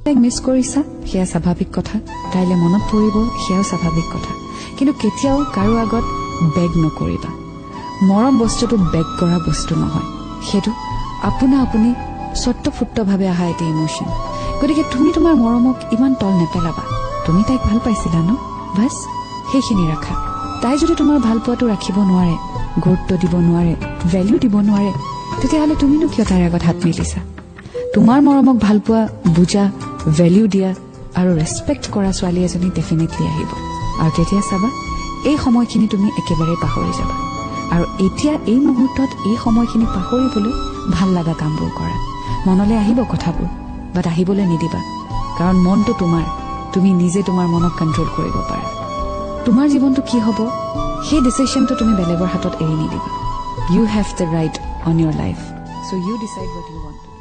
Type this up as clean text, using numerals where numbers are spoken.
তাইক মিছ কৰিছা, সেয়া স্বাভাৱিক কথা। তাইলে মনত পৰিব, সেয়াও স্বাভাৱিক কথা। কিন্তু কেতিয়াও কাৰো আগত বেগ নকৰিবা। মৰম বস্তুটো বেগ কৰা বস্তু নহয়, সেইটো আপোনা আপুনি স্বতঃফুৰ্তভাৱে অহা এটা ইমোশ্যন। গতিকে তুমি তোমাৰ মৰমক ইমান তল নেপেলাবা। তুমি তাইক ভাল পাইছিলা ন, বাছ সেইখিনি ৰাখা। তাই যদি তোমাৰ ভাল পোৱাটো ৰাখিব নোৱাৰে, গুৰুত্ব দিব নোৱাৰে, ভেলিউ দিব নোৱাৰে, তেতিয়াহ'লে তুমিনো কিয় তাইৰ আগত হাত মেলিছা? তোমাৰ মৰমক ভাল পোৱা, বুজা, ভেলিউ দিয়া আৰু ৰেচপেক্ট কৰা ছোৱালী এজনী ডেফিনেটলি আহিব। আৰু তেতিয়া চাবা এই সময়খিনি তুমি একেবাৰে পাহৰি যাবা। আৰু এতিয়া এই মুহূৰ্তত এই সময়খিনি পাহৰিবলৈ ভাল লগা কামবোৰ কৰা। মনলৈ আহিব কথাবোৰ, বাট আহিবলৈ নিদিবা। কাৰণ মনটো তোমাৰ, তুমি নিজে তোমাৰ মনক কণ্ট্ৰল কৰিব পাৰা। তোমাৰ জীৱনটো কি হ'ব সেই ডিচিশ্যনটো তুমি বেলেগৰ হাতত এৰি নিদিবা। You have the right on your life, so' you decide what you want two.